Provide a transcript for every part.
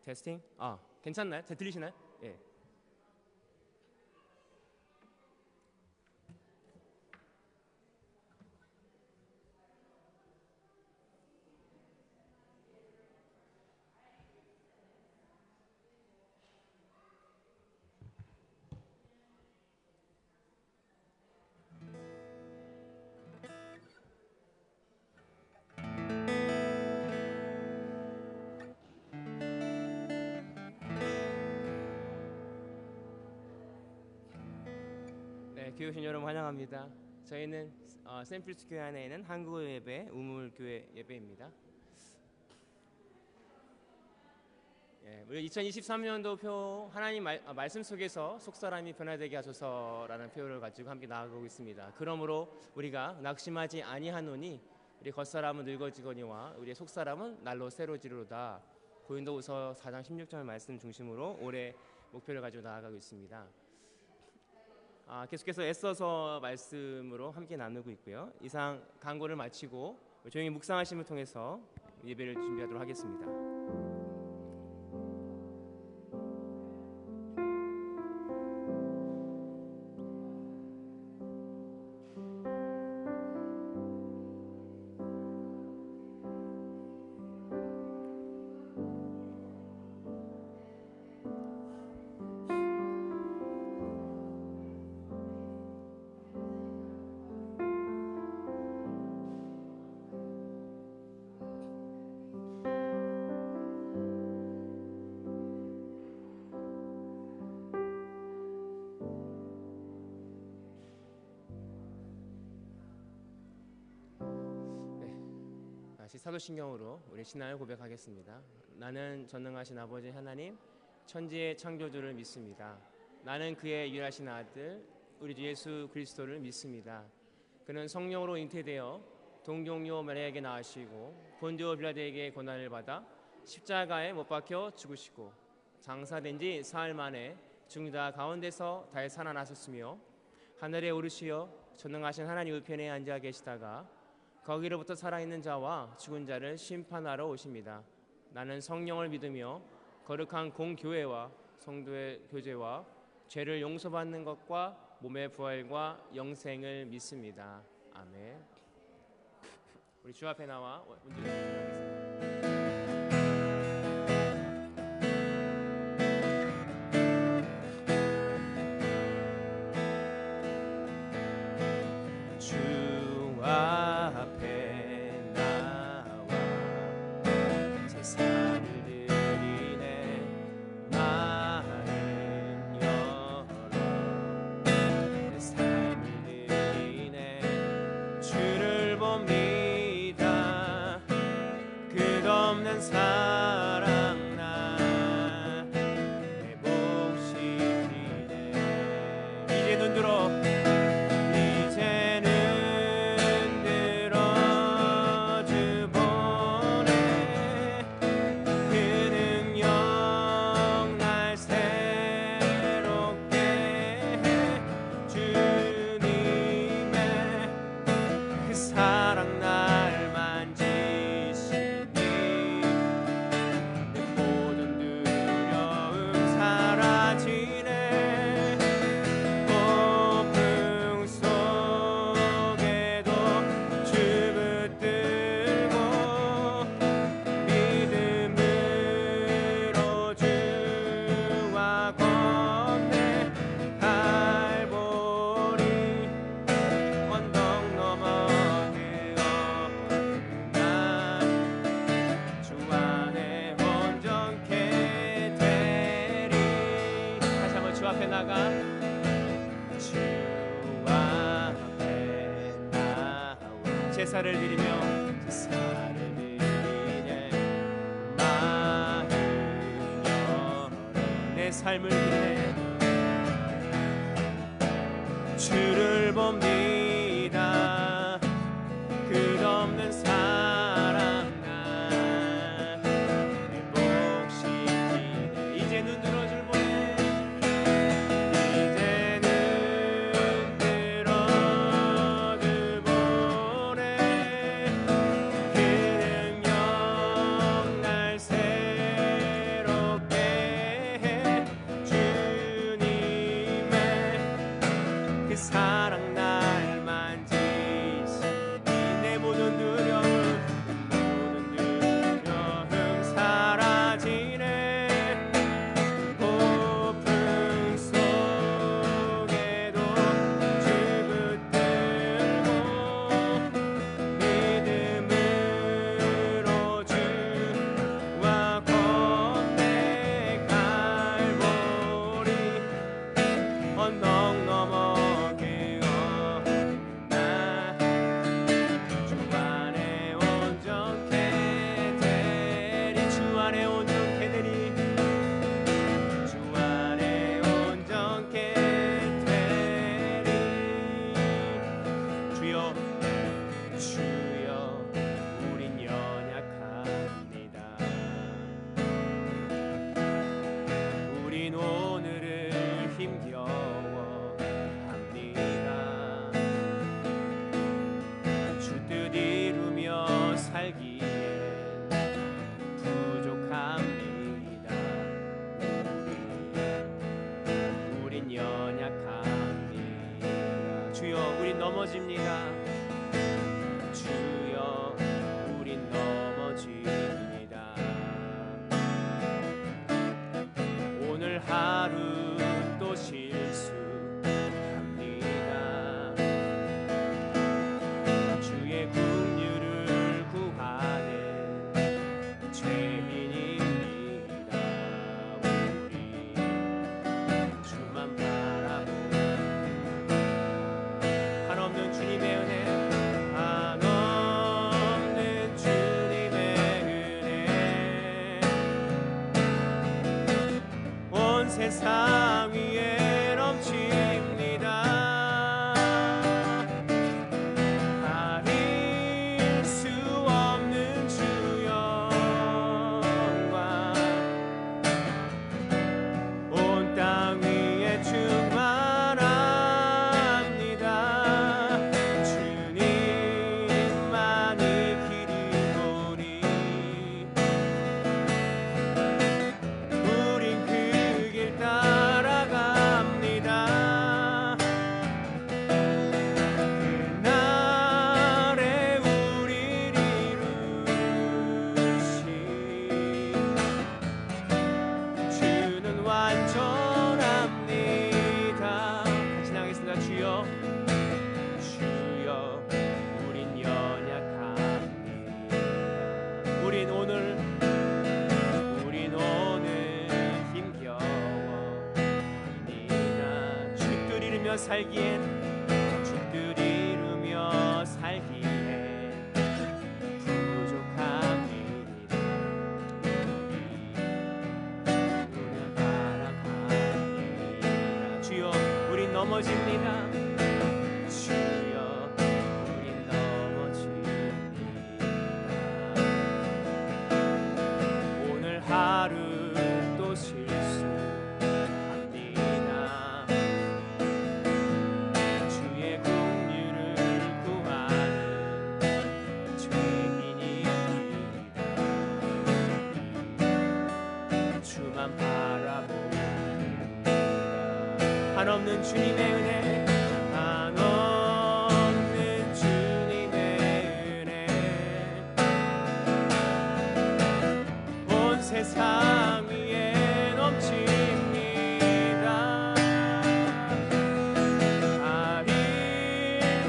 테스팅? 괜찮나요? 잘 들리시나요? 예. 네, 교회 오신 여러분 환영합니다. 저희는 샌프리스 교회 안에 있는 한국어 예배, 우물교회 예배입니다. 예, 우리 2023년도 표 하나님 말씀 속에서 속사람이 변화되게 하소서라는 표를 가지고 함께 나아가고 있습니다. 그러므로 우리가 낙심하지 아니하노니 우리 겉사람은 늙어지거니와 우리의 속사람은 날로 새로지로다. 고린도후서 4장 16절 말씀 중심으로 올해 목표를 가지고 나아가고 있습니다. 계속해서 애써서 말씀으로 함께 나누고 있고요. 이상 강고를 마치고 조용히 묵상하심을 통해서 예배를 준비하도록 하겠습니다. 다시 사도신경으로 우리 신앙을 고백하겠습니다. 나는 전능하신 아버지 하나님 천지의 창조주를 믿습니다. 나는 그의 유일하신 아들 우리 주 예수 그리스도를 믿습니다. 그는 성령으로 잉태되어 동정녀 마리아에게 낳으시고 본디오 빌라도에게 고난을 받아 십자가에 못 박혀 죽으시고 장사된 지 사흘 만에 죽는 자 가운데서 다시 살아나셨으며 하늘에 오르시어 전능하신 하나님 우편에 앉아 계시다가 거기로부터 살아있는 자와 죽은 자를 심판하러 오십니다. 나는 성령을 믿으며 거룩한 공교회와 성도의 교제와 죄를 용서받는 것과 몸의 부활과 영생을 믿습니다. 아멘. 우리 주 앞에 나와 문제를 준비하겠습니다. 제사를 드리며 제사를 드리네 마음 열어 내 삶을 드리네 주를 봅니다 끝없는 사랑 나 회복시키네 이제 눈 들어줄 보네 멋집니다. 오늘 하루 또 실수합니다. 주의 긍휼을 구하는 죄인입니다. 우리 주만 바라보는 한없는 주님의 은혜, 한없는 주님의 은혜, 온 세상 위에 넘칩니다. 가릴 수 없는 주 영광, 온 땅 위에 충만합니다. 주님만이 길이오니 우린 그 길 따라갑니다. 그날에 우리를 이루시 주는 완전합니다. 같이 나가겠습니다. 주여, 주여, 우린 연약합니다. 우린 오늘 힘겨워합니다. 주뜻 이루며 살기엔, 주뜻 이루며 살기엔 부족합니다. 우리는 바라갑니다. 주여, 우린 넘어집니다. 주여, 우린 넘어집니다. 오늘 하루 또 실수합니다. 주의 긍휼을 구하는 죄인입니다. 주만 바라봅니다. 한없는 주님의 은혜, 한없는 주님의 은혜, 온 세상 위에 넘칩니다. 가릴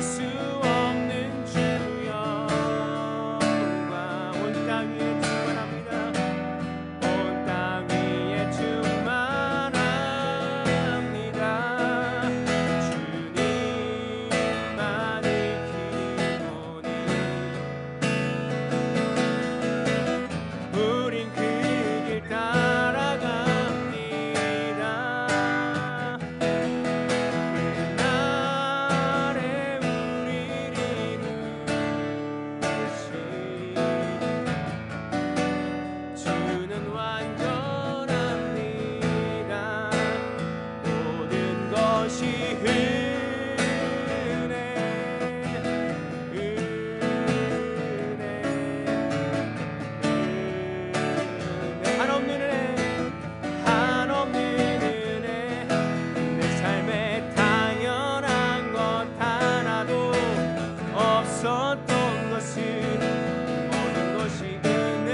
수 없는 주 영광, 온 땅 위에 충만합니다. 온 땅 위에 충만합니다. 주님만이 길이오니 우린 그 길 따라갑니다. 그날에 우리를 이루시 주는 완전합니다. 모든 것이 은혜, 한없는 은혜, 한없는 은혜, 내 삶에 당연한 것 하나도 없었던 것은 모든 것이 은혜,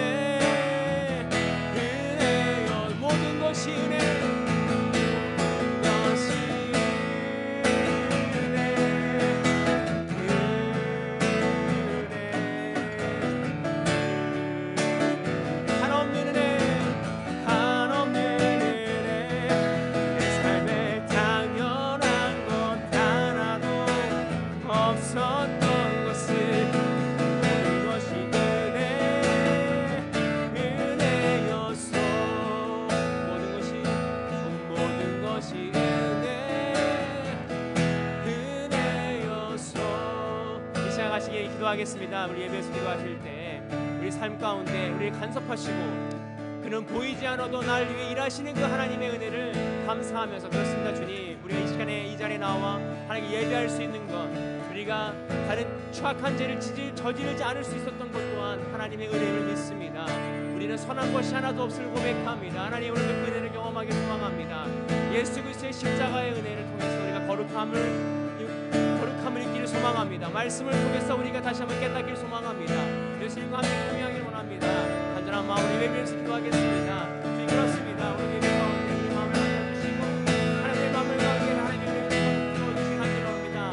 은혜여, 모든 것이 은혜, 모든 것이 은혜, 한없는 은혜, 한없는 은혜, 내 삶에 당연한 것 하나도 없었던 것은 모든 것이 은혜, 은혜였소. 모든 것이 은혜, 은혜였소. 이 시간 가시기에 기도하겠습니다. 우리 예배에서 기도하실 때 우리 삶 가운데 우리 간섭하시고 그는 보이지 않아도 날 위해 일하시는 그 하나님의 은혜를 감사하면서, 그렇습니다 주님, 우리가 이 시간에 이 자리에 나와 하나님께 예배할 수 있는 것, 우리가 다른 추악한 죄를 저지르지 않을 수 있었던 것 또한 하나님의 은혜를 믿습니다. 우리는 선한 것이 하나도 없음을 고백합니다. 하나님, 오늘도 그 은혜를 경험하기 소망합니다. 예수 그리스도의 십자가의 은혜를 통해서 우리가 거룩함을 입기를 소망합니다. 말씀을 통해서 우리가 다시 한번 깨닫기를 소망합니다. 예수님과 함께 동행하기를 원합니다. 예배에서 기도하겠습니다. 주님 그렇습니다. 우리 예배 가운데 우리 마음을 열어주시고 하나님의 마음을 가운데 하나님의 주시기 합니다.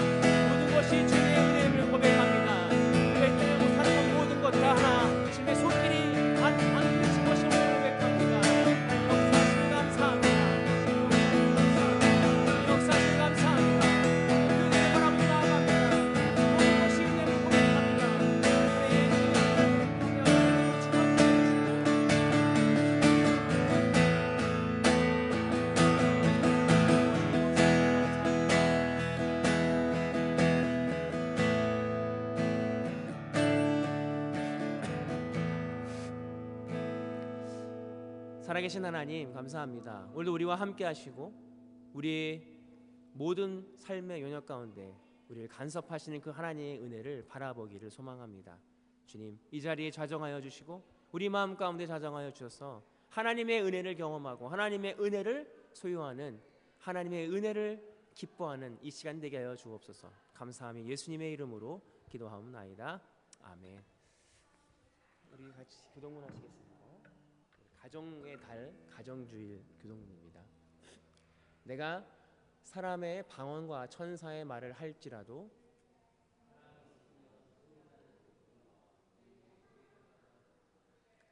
모든 것이 주님의 은혜임을 고백합니다. 우리가 못하는 모든 것 다 하나 주님의 손길이 안으신 것임을 고백합니다. 하나님 역사하시니 감사합니다. 역사하시니 감사합니다. 그 은혜를 바라보며 나아갑니다. 모든 것이 은혜임을 고백합니다. 살아계신 하나님 감사합니다. 오늘도 우리와 함께 하시고 우리의 모든 삶의 영역 가운데 우리를 간섭하시는 그 하나님의 은혜를 바라보기를 소망합니다. 주님 이 자리에 좌정하여 주시고 우리 마음 가운데 좌정하여 주셔서 하나님의 은혜를 경험하고 하나님의 은혜를 소유하는 하나님의 은혜를 기뻐하는 이 시간 되게 하여 주옵소서. 감사하며 예수님의 이름으로 기도하옵나이다. 아멘. 우리 같이 교동문 하시겠습니다. 가정의 달, 가정주일 교동문입니다. 내가 사람의 방언과 천사의 말을 할지라도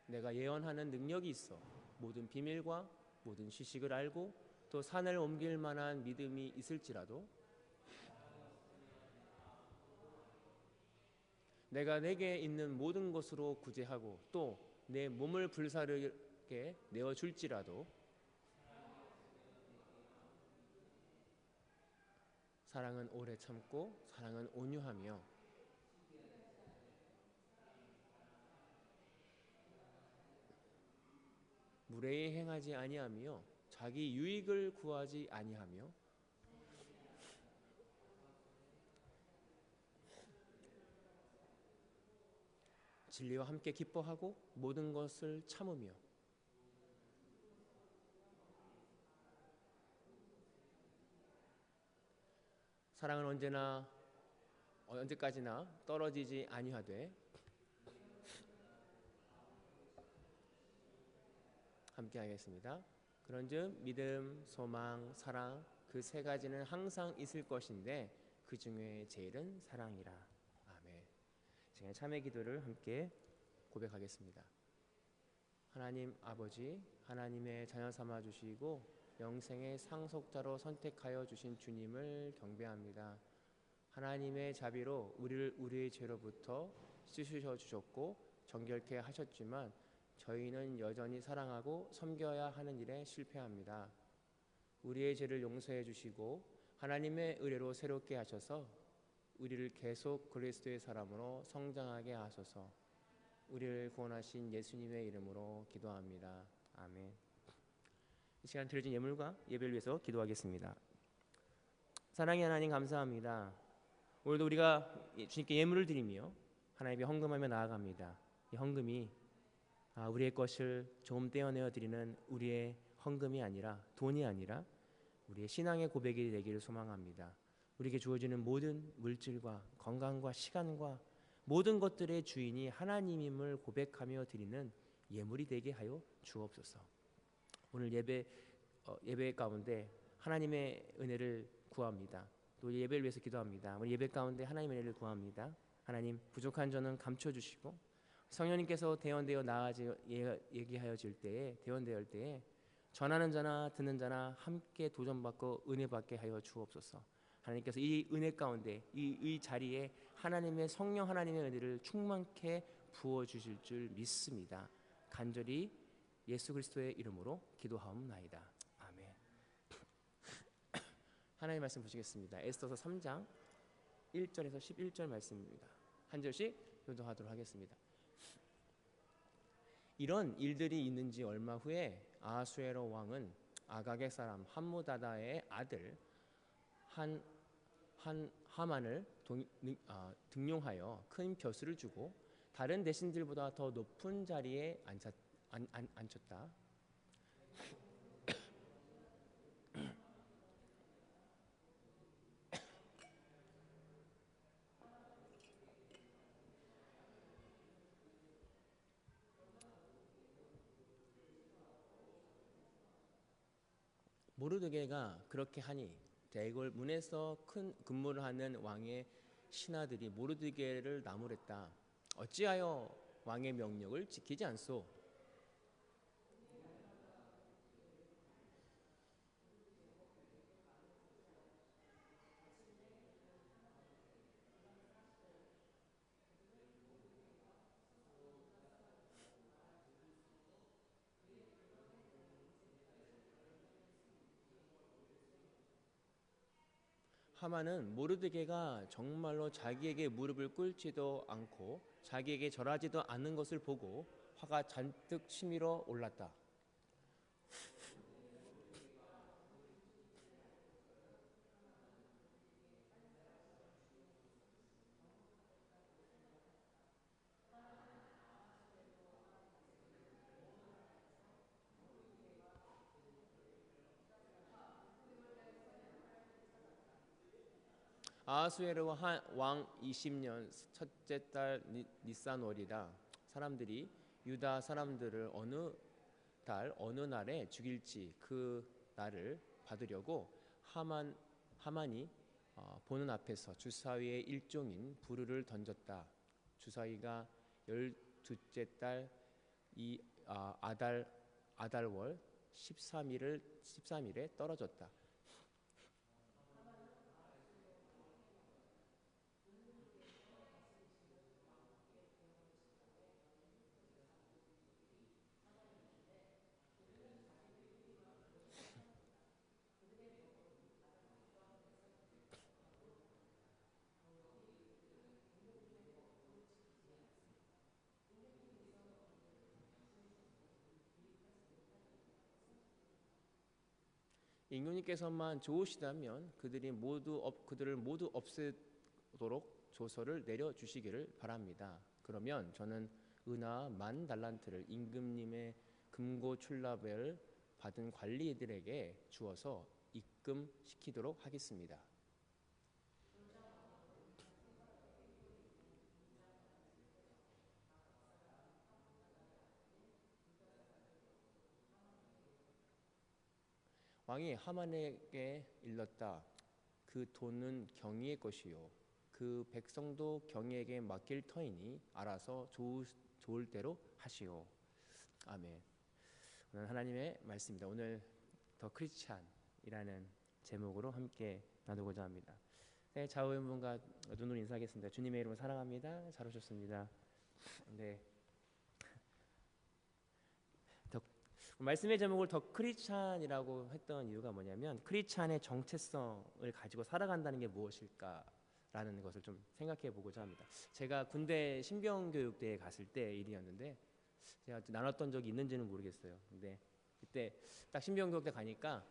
내가 예언하는 능력이 있어 모든 비밀과 모든 지식을 알고 또 산을 옮길 만한 믿음이 있을지라도 내가 내게 있는 모든 것으로 구제하고 또 내 몸을 불사르게 내어줄지라도 사랑은 오래 참고 사랑은 온유하며 무례히 행하지 아니하며 자기 유익을 구하지 아니하며 진리와 함께 기뻐하고 모든 것을 참으며 사랑은 언제까지나 떨어지지 아니하되 함께 하겠습니다. 그런즉 믿음, 소망, 사랑 그 세 가지는 항상 있을 것인데 그 중에 제일은 사랑이라. 아멘. 지금 참회 기도를 함께 고백하겠습니다. 하나님 아버지, 하나님의 자녀 삼아 주시고 영생의 상속자로 선택하여 주신 주님을 경배합니다. 하나님의 자비로 우리를 우리의 죄로부터 씻으셔 주셨고 정결케 하셨지만 저희는 여전히 사랑하고 섬겨야 하는 일에 실패합니다. 우리의 죄를 용서해 주시고 하나님의 의뢰로 새롭게 하셔서 우리를 계속 그리스도의 사람으로 성장하게 하소서. 우리를 구원하신 예수님의 이름으로 기도합니다. 아멘. 이 시간 드려진 예물과 예배를 위해서 기도하겠습니다. 사랑의 하나님 감사합니다. 오늘도 우리가 주님께 예물을 드리며 하나님께 헌금하며 나아갑니다. 이 헌금이 우리의 것을 조금 떼어내어 드리는 우리의 헌금이 아니라 돈이 아니라 우리의 신앙의 고백이 되기를 소망합니다. 우리에게 주어지는 모든 물질과 건강과 시간과 모든 것들의 주인이 하나님임을 고백하며 드리는 예물이 되게 하여 주옵소서. 오늘 예배 가운데 하나님의 은혜를 구합니다. 또 예배를 위해서 기도합니다. 우리 예배 가운데 하나님의 은혜를 구합니다. 하나님 부족한 저는 감춰주시고 성령님께서 대언되어 나아지 얘기하여질 때에 대언되어 때에 전하는 자나 듣는 자나 함께 도전받고 은혜 받게 하여 주옵소서. 하나님께서 이 은혜 가운데 이 자리에 하나님의 성령 하나님의 은혜를 충만케 부어 주실 줄 믿습니다. 간절히 예수 그리스도의 이름으로 기도하옵나이다. 아멘. 하나님의 말씀 보시겠습니다. 에스더서 3장 1절에서 11절 말씀입니다. 한 절씩 교도하도록 하겠습니다. 이런 일들이 있는지 얼마 후에 아하수에로 왕은 아각의 사람 함무다다의 아들 하만을 등용하여 큰 벼슬을 주고 다른 대신들보다 더 높은 자리에 앉혔다. 모르드게가 그렇게 하니 대궐 문에서 큰 근무를 하는 왕의 신하들이 모르드게를 나무랬다. 어찌하여 왕의 명령을 지키지 않소? 하만은 모르드게가 정말로 자기에게 무릎을 꿇지도 않고 자기에게 절하지도 않는 것을 보고 화가 잔뜩 치밀어 올랐다. 아하수에르 왕 20년 첫째 달 니산월이라 사람들이 유다 사람들을 어느 날에 죽일지 그 날을 받으려고 하만이 보는 앞에서 주사위의 일종인 부르를 던졌다. 주사위가 12째 달 아달월 13일에 떨어졌다. 임금님께서만 좋으시다면 그들을 모두 없애도록 조서를 내려 주시기를 바랍니다. 그러면 저는 은하 10,000달란트를 임금님의 금고 출납을 받은 관리들에게 주어서 입금시키도록 하겠습니다. 왕이 하만에게 일렀다. 그 돈은 경위의 것이요 그 백성도 경위에게 맡길 터이니 알아서 좋을 대로 하시오. 아멘. 오늘 하나님의 말씀입니다. 오늘 더 크리스찬이라는 제목으로 함께 나누고자 합니다. 네, 좌우의 분과 눈으로 인사하겠습니다. 주님의 이름으로 사랑합니다. 잘 오셨습니다. 네. 말씀의 제목을 더 크리스찬이라고 했던 이유가 뭐냐면 크리스찬의 정체성을 가지고 살아간다는 게 무엇일까라는 것을 좀 생각해 보고자 합니다. 제가 군대 신병교육대에 갔을 때 일이었는데 제가 나눴던 적이 있는지는 모르겠어요. 근데 그때 딱 신병교육대 가니까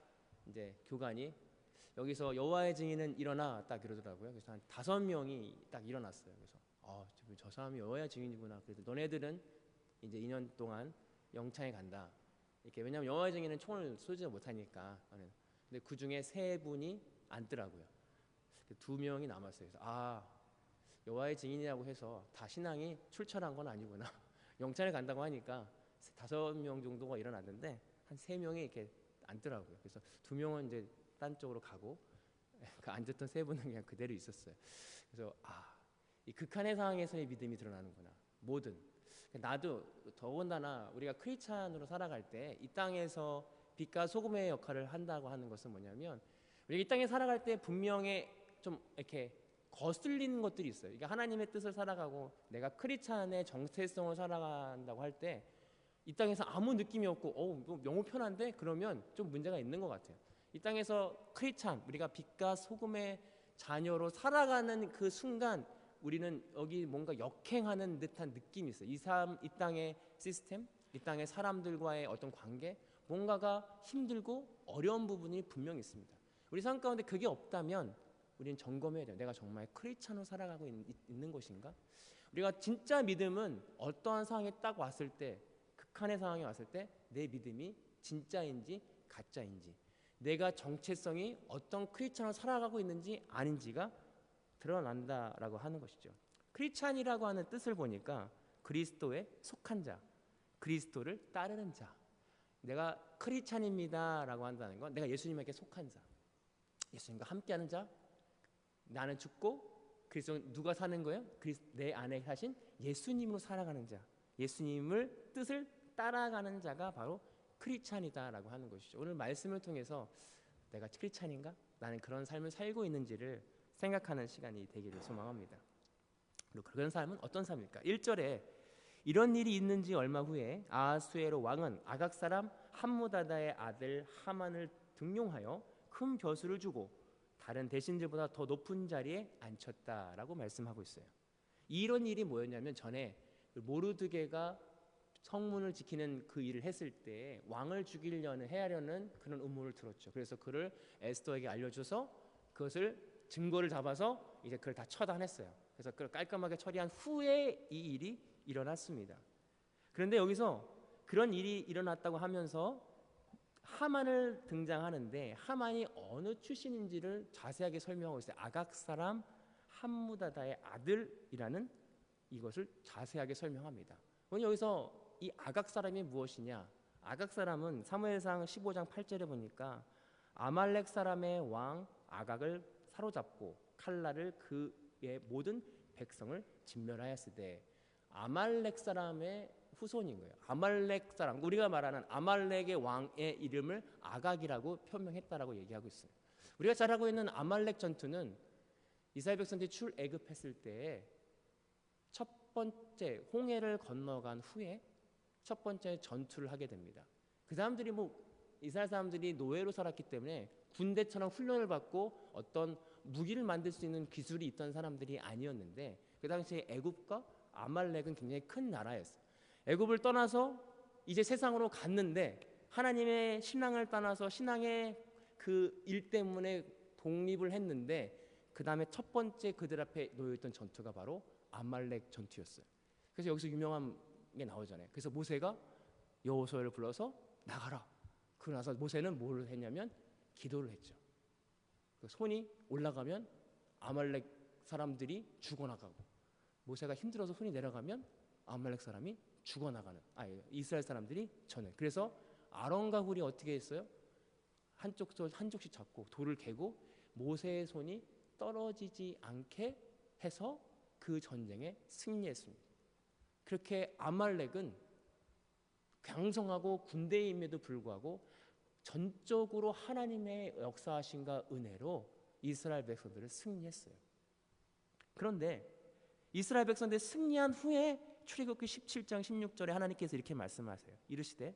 이제 교관이 여기서 여호와의 증인은 일어나 딱 이러더라고요. 그래서 한 5명이 딱 일어났어요. 그래서 저 사람이 여호와의 증인이구나. 그래서 너네들은 이제 2년 동안 영창에 간다. 이렇게 왜냐하면 여호와의 증인은 총을 쏘지 못하니까. 근데 그 중에 3분이 앉더라고요. 2명이 남았어요. 그래서 여호와의 증인이라고 해서 다 신앙이 출철한 건 아니구나. 영창에 간다고 하니까 5명 정도가 일어났는데 한 3명이 이렇게 앉더라고요. 그래서 2명은 이제 딴 쪽으로 가고 그 앉았던 3분은 그냥 그대로 있었어요. 그래서 이 극한의 상황에서의 믿음이 드러나는구나. 뭐든 나도 더군다나 우리가 크리스찬으로 살아갈 때 이 땅에서 빛과 소금의 역할을 한다고 하는 것은 뭐냐면 우리가 이 땅에 살아갈 때 분명히 좀 이렇게 거슬리는 것들이 있어요. 그러니까 하나님의 뜻을 살아가고 내가 크리스찬의 정체성을 살아간다고 할 때 이 땅에서 아무 느낌이 없고 너무 편한데 그러면 좀 문제가 있는 것 같아요. 이 땅에서 크리스찬 우리가 빛과 소금의 자녀로 살아가는 그 순간 우리는 여기 뭔가 역행하는 듯한 느낌이 있어요. 이 땅의 시스템, 이 땅의 사람들과의 어떤 관계, 뭔가가 힘들고 어려운 부분이 분명히 있습니다. 우리 삶 가운데 그게 없다면 우리는 점검해야 돼요. 내가 정말 크리스찬으로 살아가고 있는 것인가? 우리가 진짜 믿음은 어떠한 상황에 딱 왔을 때, 극한의 상황에 왔을 때 내 믿음이 진짜인지 가짜인지, 내가 정체성이 어떤 크리스찬으로 살아가고 있는지 아닌지가 드러난다라고 하는 것이죠. 크리스찬이라고 하는 뜻을 보니까 그리스도에 속한 자, 그리스도를 따르는 자, 내가 크리스찬입니다라고 한다는 건 내가 예수님에게 속한 자, 예수님과 함께하는 자, 나는 죽고 그리스도 누가 사는 거예요? 내 안에 사신 예수님으로 살아가는 자, 예수님을 뜻을 따라가는 자가 바로 크리스찬이다라고 하는 것이죠. 오늘 말씀을 통해서 내가 크리스찬인가? 나는 그런 삶을 살고 있는지를 생각하는 시간이 되기를 소망합니다. 그리고 그런 삶은 어떤 삶일까? 1절에 이런 일이 있는지 얼마 후에 아하수에로 왕은 아각 사람 함무다다의 아들 하만을 등용하여 큰 벼슬을 주고 다른 대신들보다 더 높은 자리에 앉혔다라고 말씀하고 있어요. 이런 일이 뭐였냐면 전에 모르드게가 성문을 지키는 그 일을 했을 때 왕을 죽이려는 해하려는 그런 음모를 들었죠. 그래서 그를 에스더에게 알려줘서 그것을 증거를 잡아서 이제 그걸 다 처단했어요. 그래서 그걸 깔끔하게 처리한 후에 이 일이 일어났습니다. 그런데 여기서 그런 일이 일어났다고 하면서 하만을 등장하는데 하만이 어느 출신인지를 자세하게 설명하고 있어요. 아각 사람 함무다다의 아들이라는 이것을 자세하게 설명합니다. 오늘 여기서 이 아각 사람이 무엇이냐? 아각 사람은 사무엘상 15장 8절에 보니까 아말렉 사람의 왕 아각을 사로잡고 칼날을 그의 모든 백성을 진멸하였으되 아말렉 사람의 후손인 거예요. 아말렉 사람, 우리가 말하는 아말렉의 왕의 이름을 아각이라고 표명했다라고 얘기하고 있어요. 우리가 잘 알고 있는 아말렉 전투는 이스라엘 백성들이 출애굽했을 때 첫 번째 홍해를 건너간 후에 첫 번째 전투를 하게 됩니다. 그 사람들이 이스라엘 사람들이 노예로 살았기 때문에 군대처럼 훈련을 받고 어떤 무기를 만들 수 있는 기술이 있던 사람들이 아니었는데 그 당시에 애굽과 아말렉은 굉장히 큰 나라였어요. 애굽을 떠나서 이제 세상으로 갔는데 하나님의 신앙을 떠나서 신앙의 그 일 때문에 독립을 했는데 그 다음에 첫 번째 그들 앞에 놓여있던 전투가 바로 아말렉 전투였어요. 그래서 여기서 유명한 게 나오잖아요. 그래서 모세가 여호수아를 불러서 나가라. 그러고 나서 모세는 뭘 했냐면 기도를 했죠. 손이 올라가면 아말렉 사람들이 죽어나가고 모세가 힘들어서 손이 내려가면 아말렉 사람이 죽어나가는 이스라엘 사람들이 저는 그래서 아론과 훌이 어떻게 했어요? 한쪽씩 잡고 돌을 개고 모세의 손이 떨어지지 않게 해서 그 전쟁에 승리했습니다. 그렇게 아말렉은 강성하고 군대임에도 불구하고 전적으로 하나님의 역사하심과 은혜로 이스라엘 백성들을 승리했어요. 그런데 이스라엘 백성들이 승리한 후에 출애굽기 17장 16절에 하나님께서 이렇게 말씀하세요. 이르시되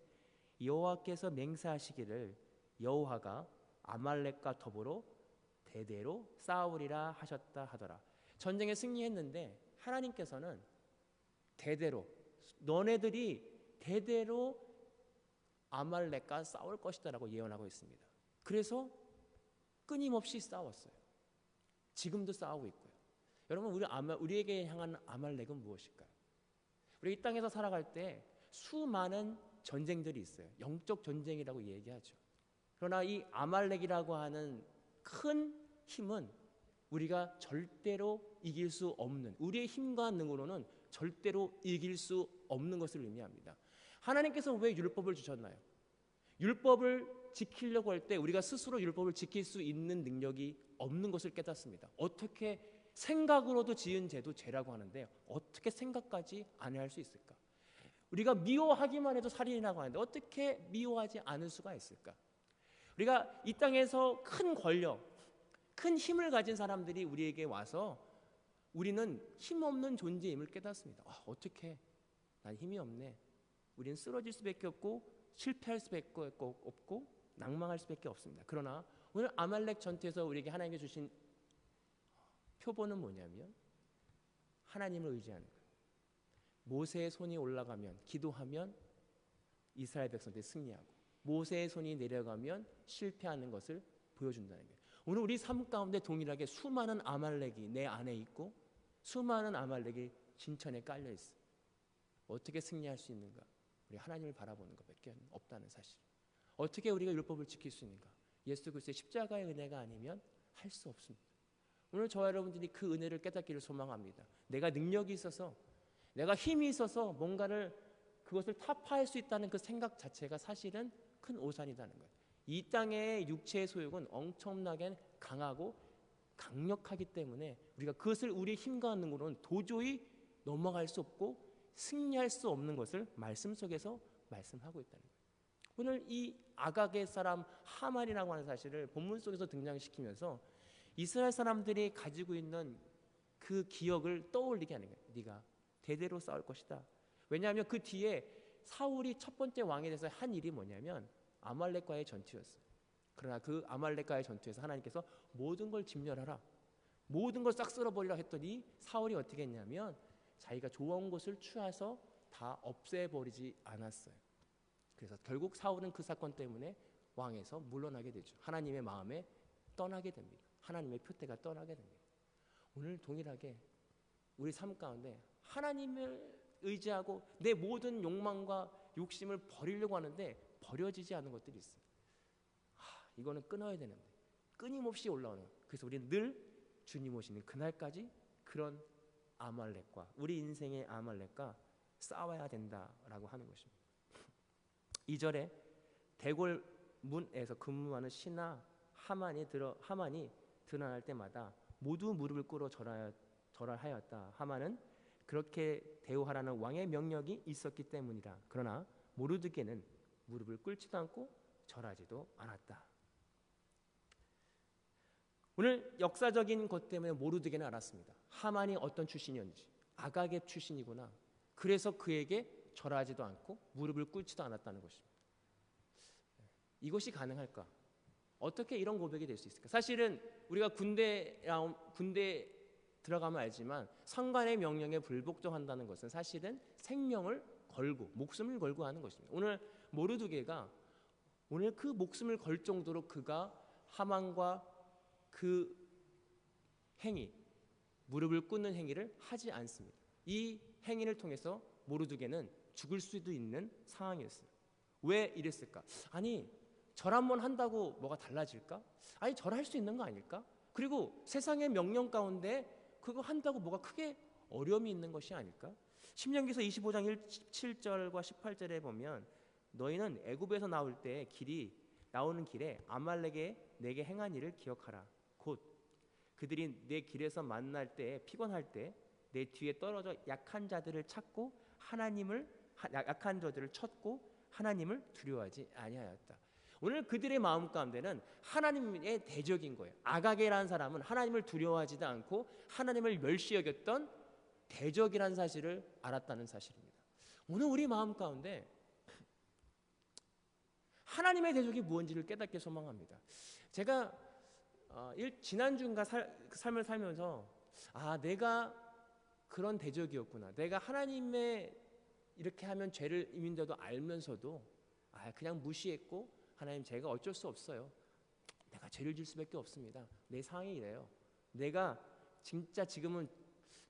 여호와께서 맹세하시기를 여호와가 아말렉과 더불어 대대로 싸우리라 하셨다 하더라. 전쟁에 승리했는데 하나님께서는 대대로 너네들이 대대로 아말렉과 싸울 것이다 라고 예언하고 있습니다. 그래서 끊임없이 싸웠어요. 지금도 싸우고 있고요. 여러분 우리에게 향한 아말렉은 무엇일까요? 우리 이 땅에서 살아갈 때 수많은 전쟁들이 있어요. 영적 전쟁이라고 얘기하죠. 그러나 이 아말렉이라고 하는 큰 힘은 우리가 절대로 이길 수 없는 우리의 힘과 능으로는 절대로 이길 수 없는 것을 의미합니다. 하나님께서 왜 율법을 주셨나요? 율법을 지키려고 할 때 우리가 스스로 율법을 지킬 수 있는 능력이 없는 것을 깨닫습니다. 어떻게 생각으로도 지은 죄도 죄라고 하는데 어떻게 생각까지 안 할 수 있을까? 우리가 미워하기만 해도 살인이라고 하는데 어떻게 미워하지 않을 수가 있을까? 우리가 이 땅에서 큰 권력, 큰 힘을 가진 사람들이 우리에게 와서 우리는 힘없는 존재임을 깨닫습니다. 어떻게 난 힘이 없네. 우리는 쓰러질 수밖에 없고 실패할 수밖에 없고 낭망할 수밖에 없습니다. 그러나 오늘 아말렉 전투에서 우리에게 하나님께 주신 표본은 뭐냐면 하나님을 의지하는 거예요. 모세의 손이 올라가면 기도하면 이스라엘 백성들이 승리하고 모세의 손이 내려가면 실패하는 것을 보여준다는 거예요. 오늘 우리 삶 가운데 동일하게 수많은 아말렉이 내 안에 있고 수많은 아말렉이 진천에 깔려 있어. 어떻게 승리할 수 있는가? 우리 하나님을 바라보는 것밖에 없다는 사실. 어떻게 우리가 율법을 지킬 수 있는가? 예수 그리스도의 십자가의 은혜가 아니면 할 수 없습니다. 오늘 저와 여러분들이 그 은혜를 깨닫기를 소망합니다. 내가 능력이 있어서 내가 힘이 있어서 뭔가를 그것을 타파할 수 있다는 그 생각 자체가 사실은 큰 오산이라는 거예요. 이 땅의 육체의 소욕은 엄청나게 강하고 강력하기 때문에 우리가 그것을 우리의 힘과 능력으로는 도저히 넘어갈 수 없고 승리할 수 없는 것을 말씀 속에서 말씀하고 있다는 거예요. 오늘 이 아각의 사람 하만이라고 하는 사실을 본문 속에서 등장시키면서 이스라엘 사람들이 가지고 있는 그 기억을 떠올리게 하는 거예요. 네가 대대로 싸울 것이다. 왜냐하면 그 뒤에 사울이 첫 번째 왕에 대해서 한 일이 뭐냐면 아말렉과의 전투였어요. 그러나 그 아말렉과의 전투에서 하나님께서 모든 걸 진멸하라, 모든 걸 싹 쓸어버리라 했더니 사울이 어떻게 했냐면 자기가 좋아온 것을 취해서 다 없애버리지 않았어요. 그래서 결국 사울은 그 사건 때문에 왕에서 물러나게 되죠. 하나님의 마음에 떠나게 됩니다. 하나님의 표대가 떠나게 됩니다. 오늘 동일하게 우리 삶 가운데 하나님을 의지하고 내 모든 욕망과 욕심을 버리려고 하는데 버려지지 않은 것들이 있어요. 이거는 끊어야 되는데 끊임없이 올라오는 거예요. 그래서 우리는 늘 주님 오시는 그날까지 그런 아말렉과 우리 인생의 아말렉과 싸워야 된다라고 하는 것입니다. 2절에 대궐 문에서 근무하는 신하 하만이 드러날 때마다 모두 무릎을 꿇어 절하였다. 하만은 그렇게 대우하라는 왕의 명령이 있었기 때문이라. 그러나 모르드게는 무릎을 꿇지도 않고 절하지도 않았다. 오늘 역사적인 것 때문에 모르드게는 알았습니다. 하만이 어떤 출신이었는지. 아각의 출신이구나. 그래서 그에게 절하지도 않고 무릎을 꿇지도 않았다는 것입니다. 이것이 가능할까? 어떻게 이런 고백이 될 수 있을까? 사실은 우리가 군대 들어가면 알지만 상관의 명령에 불복종한다는 것은 사실은 생명을 걸고 목숨을 걸고 하는 것입니다. 오늘 모르드게가 오늘 그 목숨을 걸 정도로 그가 하만과 그 행위, 무릎을 꿇는 행위를 하지 않습니다. 이 행위를 통해서 모르드게는 죽을 수도 있는 상황이었어요. 왜 이랬을까? 아니, 절 한번 한다고 뭐가 달라질까? 아니, 절할 수 있는 거 아닐까? 그리고 세상의 명령 가운데 그거 한다고 뭐가 크게 어려움이 있는 것이 아닐까? 신명기서 25장 17절과 18절에 보면 너희는 애굽에서 나오는 길에 아말렉에 내게 행한 일을 기억하라. 곧 그들이 내 길에서 만날 때 피곤할 때 내 뒤에 떨어져 약한 자들을 쳤고 하나님을 두려워하지 아니하였다. 오늘 그들의 마음 가운데는 하나님의 대적인 거예요. 아각이라는 사람은 하나님을 두려워하지도 않고 하나님을 멸시 여겼던 대적이라는 사실을 알았다는 사실입니다. 오늘 우리 마음 가운데 하나님의 대적이 무엇인지를 깨닫게 소망합니다. 제가 지난주인가 삶을 살면서 내가 그런 대적이었구나. 내가 하나님의 이렇게 하면 죄를 임인데도 알면서도 그냥 무시했고 하나님 제가 어쩔 수 없어요. 내가 죄를 질 수밖에 없습니다. 내 상황이 이래요. 내가 진짜 지금은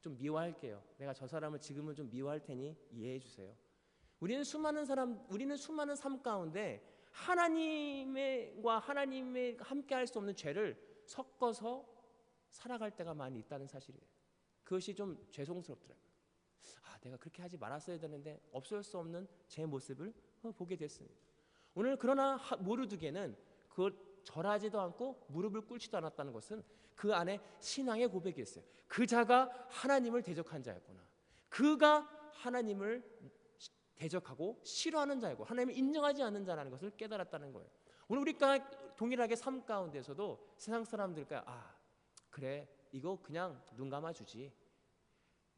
좀 미워할게요. 내가 저 사람을 지금은 좀 미워할 테니 이해해 주세요. 우리는 수많은 삶 가운데 하나님과 함께 할 수 없는 죄를 섞어서 살아갈 때가 많이 있다는 사실이에요. 그것이 좀 죄송스럽더라고요. 내가 그렇게 하지 말았어야 되는데 없을 수 없는 제 모습을 보게 됐습니다. 오늘 그러나 모르드게는 그걸 절하지도 않고 무릎을 꿇지도 않았다는 것은 그 안에 신앙의 고백이었어요. 그 자가 하나님을 대적한 자였구나. 그가 하나님을 대적하고 싫어하는 자이고 하나님을 인정하지 않는 자라는 것을 깨달았다는 거예요. 오늘 우리가 동일하게 삶 가운데서도 세상 사람들과 그래 이거 그냥 눈 감아주지.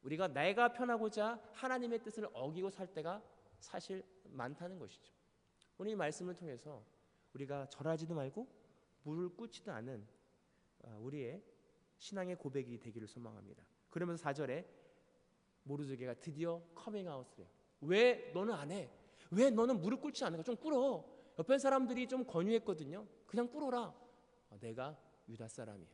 우리가 내가 편하고자 하나님의 뜻을 어기고 살 때가 사실 많다는 것이죠. 오늘 이 말씀을 통해서 우리가 절하지도 말고 무릎을 꿇지도 않은 우리의 신앙의 고백이 되기를 소망합니다. 그러면서 4절에 모르드게가 드디어 커밍아웃을 해요. 왜 너는 안 해? 왜 너는 무릎 꿇지 않는가? 좀 꿇어. 옆에 사람들이 좀 권유했거든요. 그냥 꿇어라. 내가 유다 사람이야.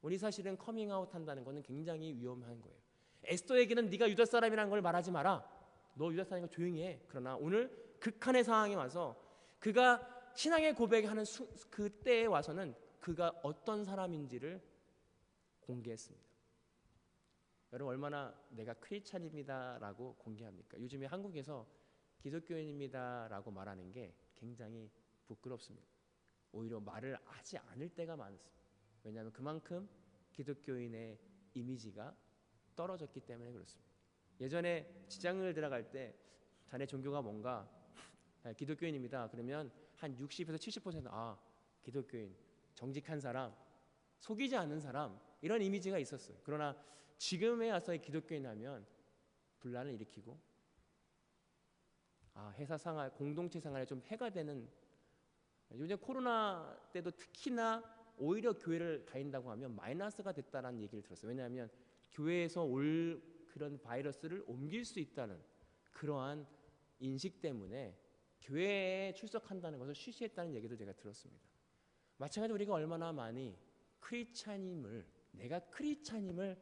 우리 사실은 커밍아웃 한다는 것은 굉장히 위험한 거예요. 에스더에게는 네가 유다 사람이라는 걸 말하지 마라. 너 유다 사람이니까 조용히 해. 그러나 오늘 극한의 상황에 와서 그가 신앙의 고백하는 그때에 와서는 그가 어떤 사람인지를 공개했습니다. 여러분 얼마나 내가 크리스찬입니다라고 공개합니까? 요즘에 한국에서 기독교인입니다라고 말하는 게 굉장히 부끄럽습니다. 오히려 말을 하지 않을 때가 많습니다. 왜냐하면 그만큼 기독교인의 이미지가 떨어졌기 때문에 그렇습니다. 예전에 직장을 들어갈 때 자네 종교가 뭔가? 기독교인입니다. 그러면 한 60에서 70% 기독교인, 정직한 사람, 속이지 않는 사람, 이런 이미지가 있었어요. 그러나 지금에 와서의 기독교인 하면 분란을 일으키고 회사 생활, 공동체 생활에 좀 해가 되는, 요즘 코로나 때도 특히나 오히려 교회를 다닌다고 하면 마이너스가 됐다는 얘기를 들었어요. 왜냐하면 교회에서 올 그런 바이러스를 옮길 수 있다는 그러한 인식 때문에 교회에 출석한다는 것을 쉬쉬했다는 얘기도 제가 들었습니다. 마찬가지로 우리가 얼마나 많이 내가 크리스찬임을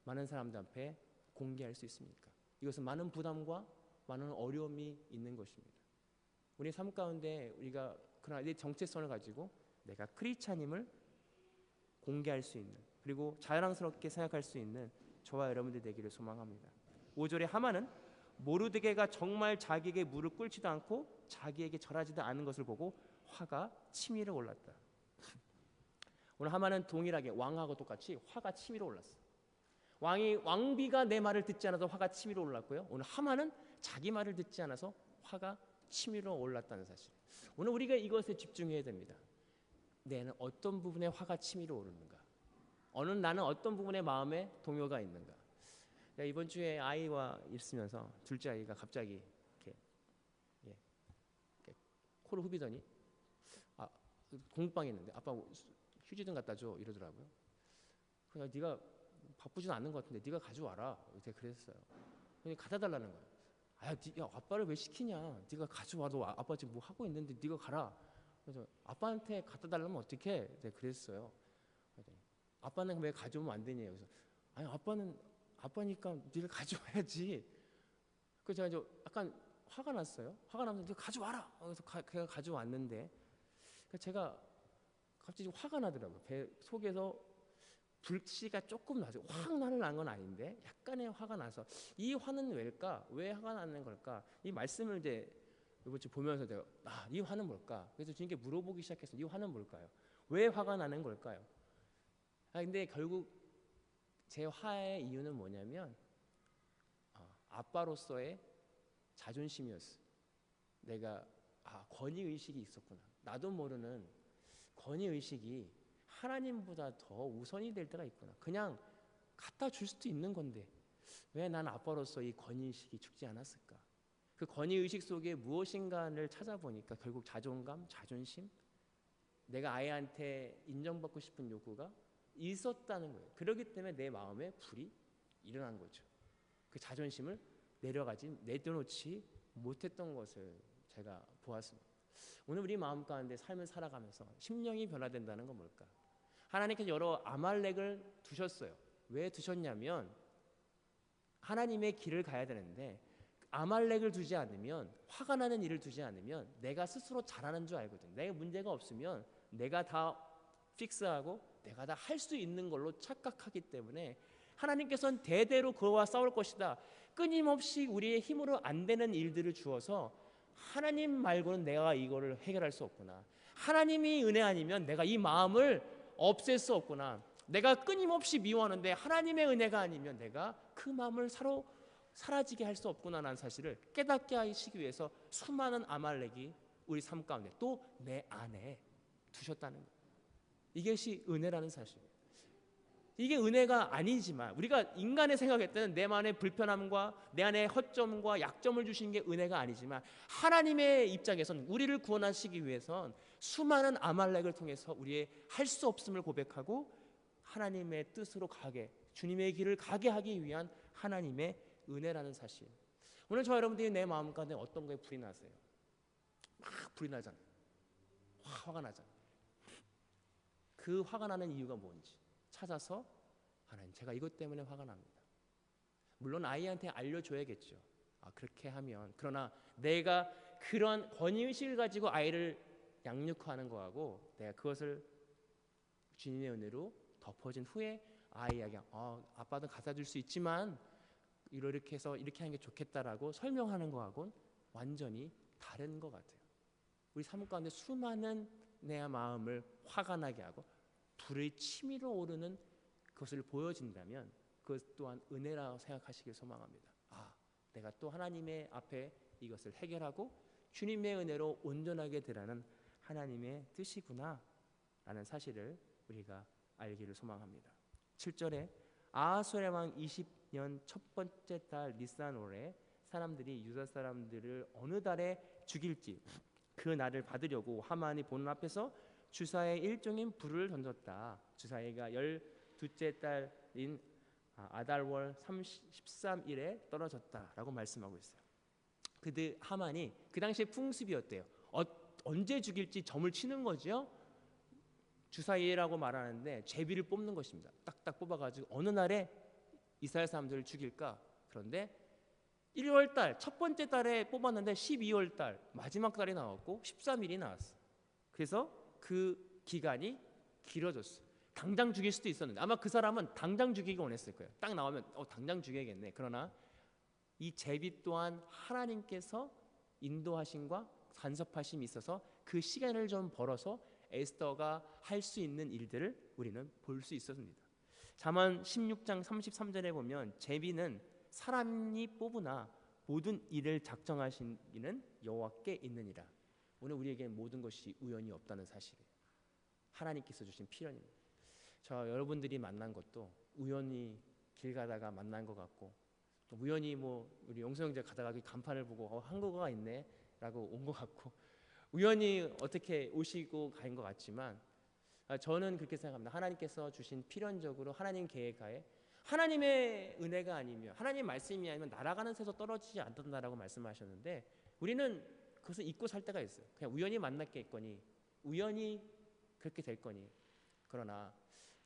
많은 사람들 앞에 공개할 수 있습니까? 이것은 많은 부담과 많은 어려움이 있는 것입니다. 우리 삶 가운데 우리가 그러나 내 정체성을 가지고 내가 크리스찬임을 공개할 수 있는, 그리고 자랑스럽게 생각할 수 있는 저와 여러분들 되기를 소망합니다. 5절에 하만은 모르드게가 정말 자기에게 무릎 꿇지도 않고 자기에게 절하지도 않은 것을 보고 화가 치밀어 올랐다. 오늘 하만은 동일하게 왕하고 똑같이 화가 치밀어 올랐어. 왕비가 내 말을 듣지 않아서 화가 치밀어 올랐고요. 오늘 하만은 자기 말을 듣지 않아서 화가 치밀어 올랐다는 사실. 오늘 우리가 이것에 집중해야 됩니다. 내는 어떤 부분에 화가 치밀어 오르는가? 나는 어떤 부분에 마음에 동요가 있는가? 이번 주에 아이와 있으면서 둘째 아이가 갑자기 이렇게 코를 후비더니 공부방에 있는데 아빠 휴지 좀 갖다 줘 이러더라고요. 그래서 네가 바쁘지는 않는 것 같은데 네가 가져와라 이렇게 그랬어요. 갖다 달라는 거예요. 야, 아빠를 왜 시키냐? 네가 가져와. 너 아빠 지금 뭐 하고 있는데 네가 가라. 그래서 아빠한테 갖다 달라면 어떻게? 네, 그랬어요. 아빠는 왜 가져오면 안 되냐? 그래서 아빠는 아빠니까 네가 가져와야지. 그래서 제가 약간 화가 났어요. 화가 나면서 네가 가져와라. 그래서 걔가 가져왔는데 제가 갑자기 화가 나더라고요. 배 속에서 불씨가 조금 나죠. 확 난 건 아닌데 약간의 화가 나서 이 화는 왜일까? 왜 화가 나는 걸까? 이 말씀을 이제 이번 주 보면서 내가 이 화는 뭘까? 그래서 주님께 물어보기 시작했어요. 이 화는 뭘까요? 왜 화가 나는 걸까요? 근데 결국 제 화의 이유는 뭐냐면 아빠로서의 자존심이었어요. 내가 권위의식이 있었구나. 나도 모르는 권위의식이 하나님보다 더 우선이 될 때가 있구나. 그냥 갖다 줄 수도 있는 건데 왜 난 아빠로서 이 권위의식이 죽지 않았을까? 그 권위의식 속에 무엇인가를 찾아보니까 결국 자존감, 자존심, 내가 아이한테 인정받고 싶은 욕구가 있었다는 거예요. 그렇기 때문에 내 마음에 불이 일어난 거죠. 그 자존심을 내려놓지 못했던 것을 제가 보았습니다. 오늘 우리 마음 가운데 삶을 살아가면서 심령이 변화된다는 건 뭘까? 하나님께서 여러 아말렉을 두셨어요. 왜 두셨냐면 하나님의 길을 가야 되는데 아말렉을 두지 않으면, 화가 나는 일을 두지 않으면 내가 스스로 잘하는 줄 알거든. 내가 문제가 없으면 내가 다 픽스하고 내가 다 할 수 있는 걸로 착각하기 때문에 하나님께서는 대대로 그와 싸울 것이다. 끊임없이 우리의 힘으로 안 되는 일들을 주어서 하나님 말고는 내가 이거를 해결할 수 없구나. 하나님이 은혜 아니면 내가 이 마음을 없앨 수 없구나. 내가 끊임없이 미워하는데 하나님의 은혜가 아니면 내가 그 마음을 사라지게 할 수 없구나라는 사실을 깨닫게 하시기 위해서 수많은 아말렉이 우리 삶 가운데 또 내 안에 두셨다는 거예요. 이것이 은혜라는 사실. 이게 은혜가 아니지만 우리가 인간의 생각할 때는 내 안에 불편함과 내 안에 허점과 약점을 주시는 게 은혜가 아니지만 하나님의 입장에서는 우리를 구원하시기 위해선 수많은 아말렉을 통해서 우리의 할 수 없음을 고백하고 하나님의 뜻으로 가게, 주님의 길을 가게 하기 위한 하나님의 은혜라는 사실. 오늘 저와 여러분들이 내 마음 가운데 어떤 거에 불이 나세요? 막 불이 나잖아요. 화가 나잖아요. 그 화가 나는 이유가 뭔지 찾아서 하나님, 제가 이것 때문에 화가 납니다. 물론 아이한테 알려줘야겠죠. 그렇게 하면. 그러나 내가 그런 권위의식을 가지고 아이를 양육하는 거하고 내가 그것을 주님의 은혜로 덮어진 후에 아이에게 아빠도 갖다 줄 수 있지만 이렇게 해서 이렇게 하는 게 좋겠다라고 설명하는 거하고는 완전히 다른 것 같아요. 우리 삶 가운데 수많은 내 마음을 화가 나게 하고 불의 치밀어 오르는 그것을 보여진다면 그것 또한 은혜라고 생각하시길 소망합니다. 내가 또 하나님의 앞에 이것을 해결하고 주님의 은혜로 온전하게 되라는 하나님의 뜻이구나 라는 사실을 우리가 알기를 소망합니다. 7절에 아하수에라 왕 20년 첫 번째 달 니산월에 사람들이 유다 사람들을 어느 달에 죽일지 그 날을 받으려고 하만이 보는 앞에서 주사에 일종인 불을 던졌다. 주사위가 12째 달인 아달월 13일에 떨어졌다라고 말씀하고 있어요. 그때 하만이 그 당시에 풍습이었대요. 언제 죽일지 점을 치는 거죠. 주사위라고 말하는데 제비를 뽑는 것입니다. 딱딱 뽑아가지고 어느 날에 이스라엘 사람들을 죽일까. 그런데 1월달 첫 번째 달에 뽑았는데 12월달 마지막 달이 나왔고 13일이 나왔어. 그래서 그 기간이 길어졌어. 당장 죽일 수도 있었는데 아마 그 사람은 당장 죽이기 원했을 거예요. 딱 나오면 당장 죽여야겠네. 그러나 이 제비 또한 하나님께서 인도하심과 간섭하심이 있어서 그 시간을 좀 벌어서 에스더가 할 수 있는 일들을 우리는 볼 수 있었습니다. 잠언 16장 33절에 보면 제비는 사람이 뽑으나 모든 일을 작정하시는 여호와께 있느니라. 오늘 우리에게 모든 것이 우연이 없다는 사실이에요. 하나님께서 주신 필연입니다. 저 여러분들이 만난 것도 우연히 길 가다가 만난 것 같고 또 우연히 우리 용서 형제 가다가 간판을 보고 한국어가 있네 라고 온 것 같고 우연히 어떻게 오시고 간 것 같지만 저는 그렇게 생각합니다. 하나님께서 주신 필연적으로 하나님 계획하에 하나님의 은혜가 아니면 하나님 말씀이 아니면 날아가는 새도 떨어지지 않는다라고 말씀하셨는데 우리는 그것을 잊고 살 때가 있어요. 그냥 우연히 만났겠거니 우연히 그렇게 될 거니. 그러나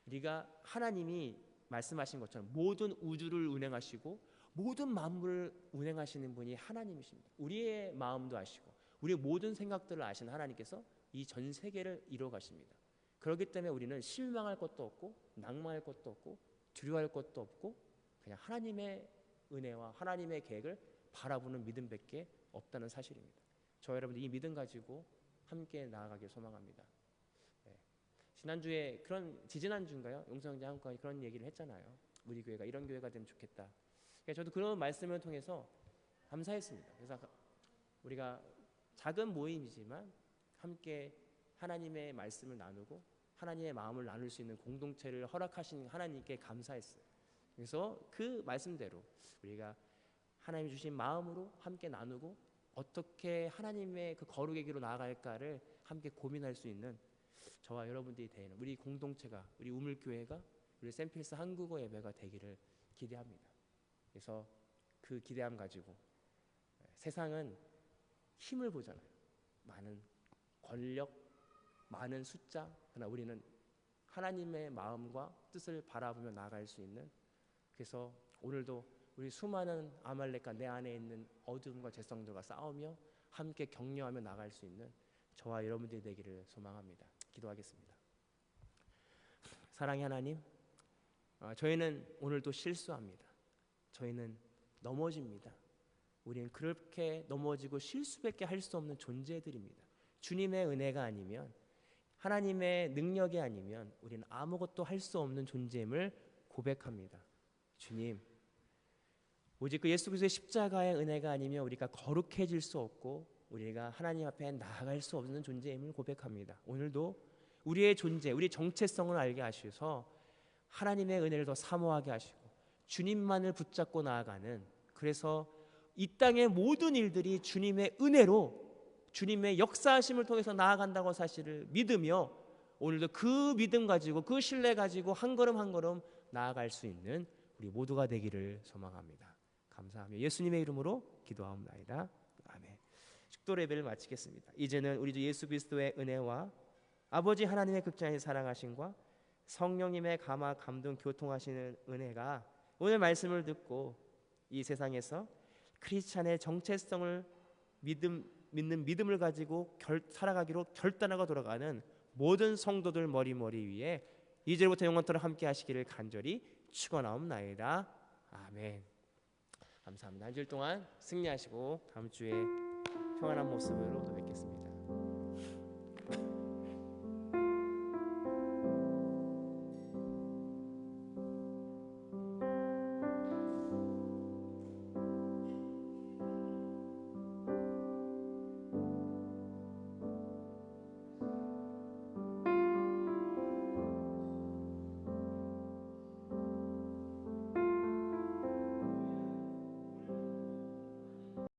우리가 하나님이 말씀하신 것처럼 모든 우주를 운행하시고 모든 만물을 운행하시는 분이 하나님이십니다. 우리의 마음도 아시고 우리의 모든 생각들을 아시는 하나님께서 이 전 세계를 이루어 가십니다. 그렇기 때문에 우리는 실망할 것도 없고 낭망할 것도 없고 두려워할 것도 없고 그냥 하나님의 은혜와 하나님의 계획을 바라보는 믿음밖에 없다는 사실입니다. 저 여러분들 이 믿음 가지고 함께 나아가길 소망합니다. 지난주에 지지난주인가요? 용서형제 한국과 그런 얘기를 했잖아요. 우리 교회가 이런 교회가 되면 좋겠다. 저도 그런 말씀을 통해서 감사했습니다. 그래서 우리가 작은 모임이지만 함께 하나님의 말씀을 나누고 하나님의 마음을 나눌 수 있는 공동체를 허락하신 하나님께 감사했어요. 그래서 그 말씀대로 우리가 하나님 주신 마음으로 함께 나누고 어떻게 하나님의 그 거룩의 길로 나아갈까를 함께 고민할 수 있는 저와 여러분들이 되는 우리 공동체가 우리 우물교회가 우리 샘필스 한국어 예배가 되기를 기대합니다. 그래서 그 기대함 가지고 세상은 힘을 보잖아요. 많은 권력, 많은 숫자. 그러나 우리는 하나님의 마음과 뜻을 바라보며 나아갈 수 있는 그래서 오늘도 우리 수많은 아말렉과 내 안에 있는 어둠과 죄성들과 싸우며 함께 격려하며 나아갈 수 있는 저와 여러분들이 되기를 소망합니다. 기도하겠습니다. 사랑의 하나님, 저희는 오늘도 실수합니다. 저희는 넘어집니다. 우리는 그렇게 넘어지고 실수밖에 할 수 없는 존재들입니다. 주님의 은혜가 아니면 하나님의 능력이 아니면 우리는 아무것도 할 수 없는 존재임을 고백합니다. 주님, 오직 그 예수 그리스도의 십자가의 은혜가 아니면 우리가 거룩해질 수 없고 우리가 하나님 앞에 나아갈 수 없는 존재임을 고백합니다. 오늘도 우리의 존재, 우리의 정체성을 알게 하셔서 하나님의 은혜를 더 사모하게 하시고 주님만을 붙잡고 나아가는 그래서 이 땅의 모든 일들이 주님의 은혜로 주님의 역사하심을 통해서 나아간다고 사실을 믿으며 오늘도 그 믿음 가지고 그 신뢰 가지고 한 걸음 한 걸음 나아갈 수 있는 우리 모두가 되기를 소망합니다. 감사하며 예수님의 이름으로 기도하옵나이다. 아멘. 축도 예배를 마치겠습니다. 이제는 우리 주 예수 그리스도의 은혜와 아버지 하나님의 극장의 사랑하심과 성령님의 감화 감동 교통하시는 은혜가 오늘 말씀을 듣고 이 세상에서 크리스찬의 정체성을 믿는 믿음을 가지고 살아가기로 결단하고 돌아가는 모든 성도들 머리 위에 이제부터 영원토록 함께 하시기를 간절히 축원하옵나이다. 아멘. 감사합니다. 한 주일 동안 승리하시고 다음 주에 평안한 모습으로 뵙겠습니다.